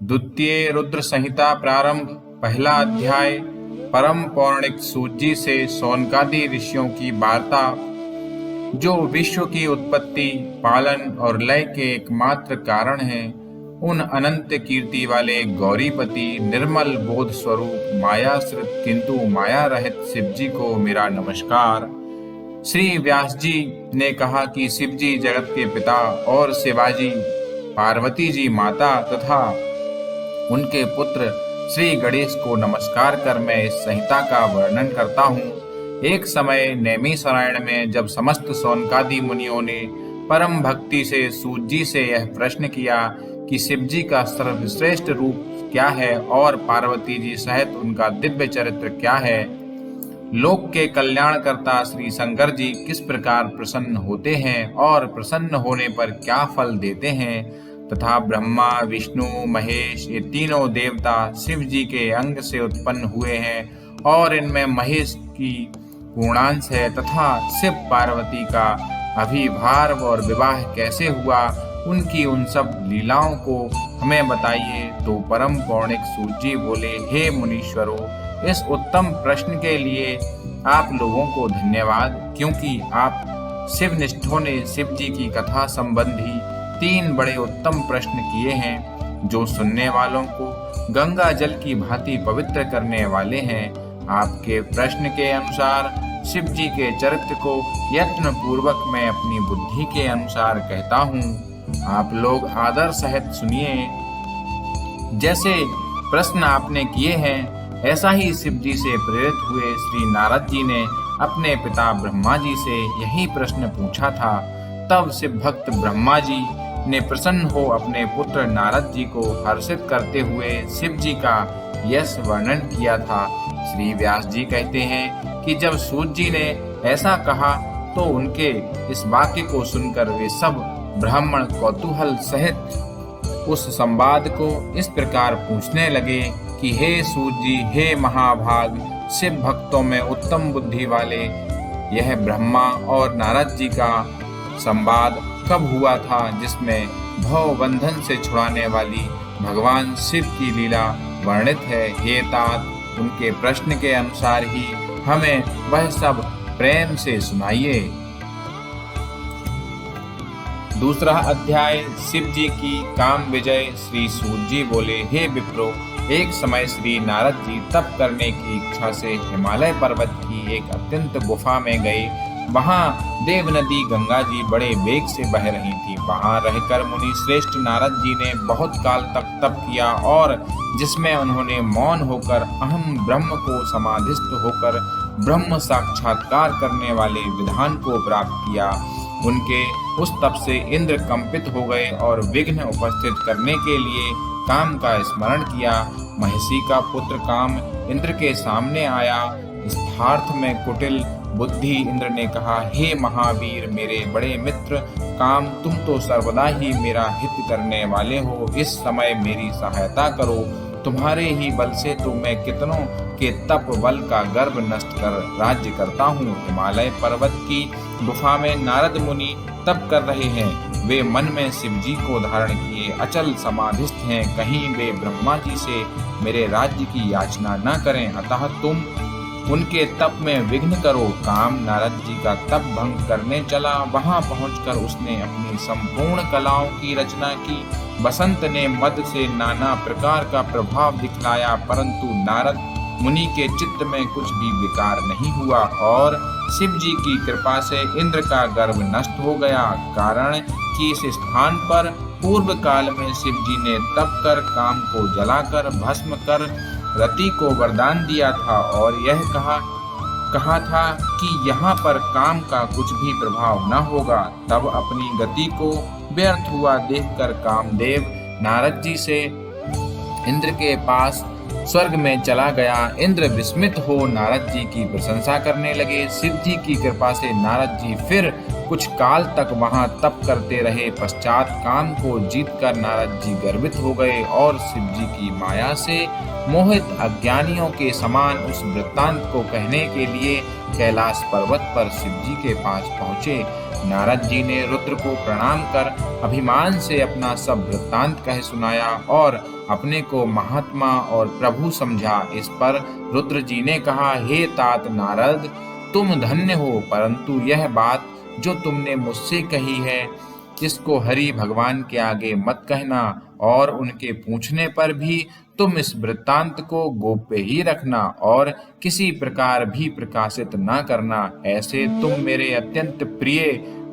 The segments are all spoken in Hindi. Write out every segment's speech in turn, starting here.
द्वितीय रुद्र संहिता प्रारंभ। पहला अध्याय। परम पौराणिक सूत जी से शौनकादि ऋषियों की वार्ता, जो विश्व की उत्पत्ति, पालन और लय के एकमात्र कारण हैं। उन अनंत कीर्ति वाले गौरीपति, निर्मल बोध स्वरूप, मायाश्रित किंतु माया रहित शिव जी को मेरा नमस्कार। श्री व्यास जी ने कहा कि शिव जी जगत के पिता और शिवाजी, पार्वती जी माता तथा उनके पुत्र श्री गणेश को नमस्कार कर मैं इस संहिता का वर्णन करता हूँ। एक समय नैमिषारण्य में जब समस्त शौनकादि मुनियों ने परम भक्ति से सूत जी से यह प्रश्न किया कि शिव जी का सर्वश्रेष्ठ रूप क्या है और पार्वती जी सहित उनका दिव्य चरित्र क्या है, लोक के कल्याणकर्ता श्री शंकर जी किस प्रकार प्रसन्न होते हैं और प्रसन्न होने पर क्या फल देते हैं, तथा ब्रह्मा, विष्णु, महेश ये तीनों देवता शिव जी के अंग से उत्पन्न हुए हैं और इनमें महेश की पूर्णांश है, तथा शिव पार्वती का अभिभार और विवाह कैसे हुआ, उनकी उन सब लीलाओं को हमें बताइए। तो परम पौराणिक सूत जी बोले, हे मुनीश्वरों, इस उत्तम प्रश्न के लिए आप लोगों को धन्यवाद, क्योंकि आप शिवनिष्ठों ने शिव जी की कथा संबंधी 3 बड़े उत्तम प्रश्न किए हैं, जो सुनने वालों को गंगा जल की भांति पवित्र करने वाले हैं। आपके प्रश्न के अनुसार शिव जी के चरित्र को यत्न पूर्वक मैं अपनी बुद्धि के अनुसार कहता हूँ। आप लोग आदर सहित सुनिए। जैसे प्रश्न आपने किए हैं, ऐसा ही शिव जी से प्रेरित हुए श्री नारद जी ने अपने पिता ब्रह्मा जी से यही प्रश्न पूछा था। तब शिव भक्त ब्रह्मा जी ने प्रसन्न हो अपने पुत्र नारद जी को हर्षित करते हुए शिव जी का यश वर्णन किया था। श्री व्यास जी कहते हैं कि जब सूत जी ने ऐसा कहा तो उनके इस वाक्य को सुनकर वे सब ब्राह्मण कौतूहल सहित उस संवाद को इस प्रकार पूछने लगे कि हे सूत जी, हे महाभाग, शिव भक्तों में उत्तम बुद्धि वाले, यह ब्रह्मा और नारद जी का संवाद कब हुआ था, जिसमें भव बंधन से छुड़ाने वाली भगवान शिव की लीला वर्णित है। हे तात, उनके प्रश्न के अनुसार ही हमें वह सब प्रेम से सुनाइए। दूसरा अध्याय। शिव जी की काम विजय। श्री सूत जी बोले, हे विप्रो, एक समय श्री नारद जी तप करने की इच्छा से हिमालय पर्वत की एक अत्यंत गुफा में गए। वहाँ देव नदी गंगा जी बड़े वेग से बह रही थी। वहाँ रहकर मुनि श्रेष्ठ नारद जी ने बहुत काल तक तप किया, और जिसमें उन्होंने मौन होकर अहम ब्रह्म को समाधिस्थ होकर ब्रह्म साक्षात्कार करने वाले विधान को प्राप्त किया। उनके उस तप से इंद्र कंपित हो गए और विघ्न उपस्थित करने के लिए काम का स्मरण किया। महिषी का पुत्र काम इंद्र के सामने आया। स्थार्थ में कुटिल बुद्धि इंद्र ने कहा, हे महावीर, मेरे बड़े मित्र काम, तुम तो सर्वदा ही मेरा हित करने वाले हो। इस समय मेरी सहायता करो। तुम्हारे ही बल से तो मैं कितनों के तप बल का गर्भ नष्ट कर राज्य करता हूँ। हिमालय पर्वत की गुफा में नारद मुनि तप कर रहे हैं। वे मन में शिव जी को धारण किए अचल समाधिस्थ हैं। कहीं वे ब्रह्मा जी से मेरे राज्य की याचना न करें, अतः तुम उनके तप में विघ्न करो। काम नारद जी का तप भंग करने चला। वहां पहुंचकर उसने अपनी संपूर्ण कलाओं की रचना की। बसंत ने मद से नाना प्रकार का प्रभाव दिखलाया, परंतु नारद मुनि के चित्त में कुछ भी विकार नहीं हुआ और शिव जी की कृपा से इंद्र का गर्भ नष्ट हो गया। कारण कि इस स्थान पर पूर्व काल में शिव जी ने तप कर काम को जलाकर भस्म कर रति को वरदान दिया था और यह कहा था कि यहाँ पर काम का कुछ भी प्रभाव न होगा। तब अपनी गति को व्यर्थ हुआ देखकर कामदेव नारद जी से इंद्र के पास स्वर्ग में चला गया। इंद्र विस्मित हो नारद जी की प्रशंसा करने लगे। शिव जी की कृपा से नारद जी फिर कुछ काल तक वहां तप करते रहे। पश्चात काम को जीतकर नारद जी गर्वित हो गए और शिव जी की माया से मोहित अज्ञानियों के समान उस वृत्तांत को कहने के लिए कैलाश पर्वत पर शिव जी के पास पहुंचे। नारद जी ने रुद्र को प्रणाम कर अभिमान से अपना सब वृत्तांत कह सुनाया और अपने को महात्मा और प्रभु समझा। इस पर रुद्र जी ने कहा, हे तात नारद, तुम धन्य हो, परंतु यह बात जो तुमने मुझसे कही है इसको हरि भगवान के आगे मत कहना और उनके पूछने पर भी तुम इस वृत्तांत को गोप्य ही रखना और किसी प्रकार भी प्रकाशित न करना। ऐसे तुम मेरे अत्यंत प्रिय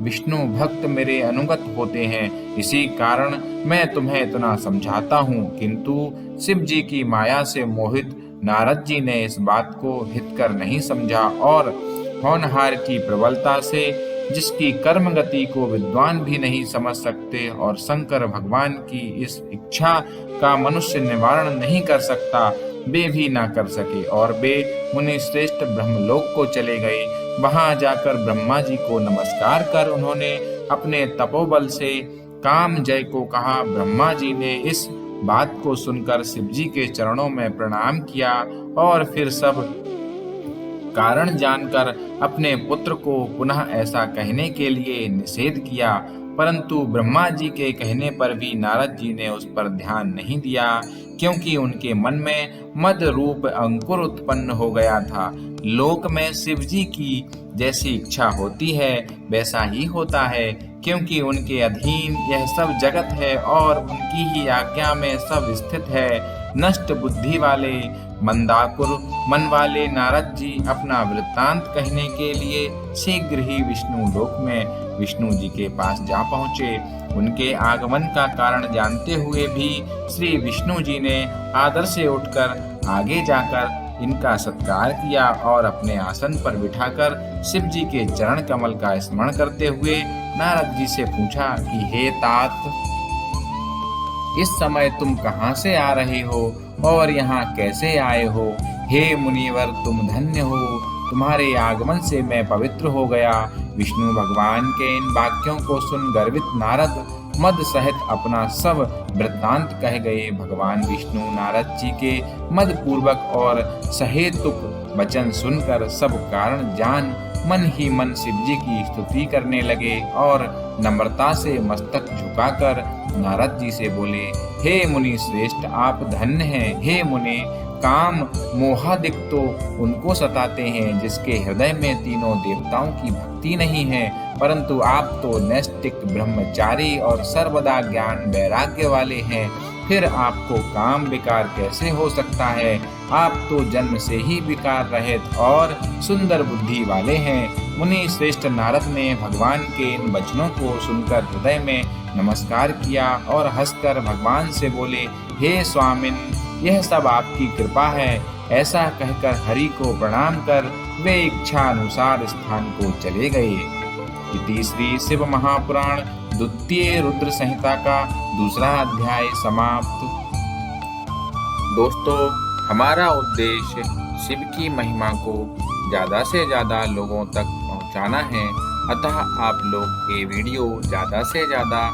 विष्णु भक्त मेरे अनुगत होते हैं, इसी कारण मैं तुम्हें इतना समझाता हूँ। किंतु शिव जी की माया से मोहित नारद जी ने इस बात को हितकर नहीं समझा और होनहार की प्रबलता से, जिसकी कर्म गति को विद्वान भी नहीं समझ सकते और शंकर भगवान की इस इच्छा का मनुष्य निवारण नहीं कर सकता, वे भी ना कर सके और वे मुनि श्रेष्ठ ब्रह्मलोक को चले गए। वहां जाकर ब्रह्मा जी को नमस्कार कर उन्होंने अपने तपोबल से काम जय को कहा। ब्रह्मा जी ने इस बात को सुनकर शिव जी के चरणों में प्रणाम किया और फिर सब कारण जानकर अपने पुत्र को पुनः ऐसा कहने के लिए निषेध किया, परंतु ब्रह्मा जी के कहने पर भी नारद जी ने उस पर ध्यान नहीं दिया, क्योंकि उनके मन में मद रूप अंकुर उत्पन्न हो गया था। लोक में शिव जी की जैसी इच्छा होती है वैसा ही होता है, क्योंकि उनके अधीन यह सब जगत है और उनकी ही आज्ञा में सब स्थित है। नष्ट बुद्धि वाले मंदाकुर मन वाले नारद जी अपना वृत्तांत कहने के लिए शीघ्र ही विष्णु लोक में विष्णु जी के पास जा पहुँचे। उनके आगमन का कारण जानते हुए भी श्री विष्णु जी ने आदर से उठकर आगे जाकर इनका सत्कार किया और अपने आसन पर बिठाकर शिव जी के चरण कमल का स्मरण करते हुए नारद जी से पूछा कि हे तात, इस समय तुम कहाँ से आ रहे हो और यहाँ कैसे आए हो? हे मुनिवर, तुम धन्य हो, तुम्हारे आगमन से मैं पवित्र हो गया। विष्णु भगवान के इन वाक्यों को सुन गर्वित नारद मद सहित अपना सब वृत्तांत कह गए। भगवान विष्णु नारद जी के मद पूर्वक और सहेतुक वचन सुनकर सब कारण जान मन ही मन शिव जी की स्तुति करने लगे और नम्रता से मस्तक झुकाकर नारद जी से बोले, हे मुनि श्रेष्ठ, आप धन्य हैं। हे मुनि, काम मोहादिक तो उनको सताते हैं जिसके हृदय में तीनों देवताओं की भक्ति नहीं है, परंतु आप तो नैष्टिक ब्रह्मचारी और सर्वदा ज्ञान वैराग्य वाले हैं। फिर आपको काम विकार कैसे हो सकता है? आप तो जन्म से ही विकार रहित और सुंदर बुद्धि वाले हैं। मुनि श्रेष्ठ नारद ने भगवान के इन वचनों को सुनकर हृदय में नमस्कार किया और हंसकर भगवान से बोले, हे स्वामिन, यह सब आपकी कृपा है। ऐसा कहकर हरि को प्रणाम कर वे इच्छा अनुसार स्थान को चले गए। इति श्री शिव महापुराण द्वितीय रुद्र संहिता का दूसरा अध्याय समाप्त। दोस्तों, हमारा उद्देश्य शिव की महिमा को ज़्यादा से ज़्यादा लोगों तक पहुंचाना है, अतः आप लोग ये वीडियो ज़्यादा से ज़्यादा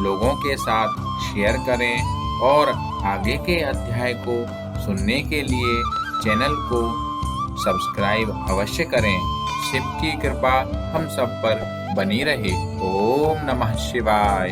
लोगों के साथ शेयर करें और आगे के अध्याय को सुनने के लिए चैनल को सब्सक्राइब अवश्य करें। शिव की कृपा हम सब पर बनी रहे। ओम नमः शिवाय।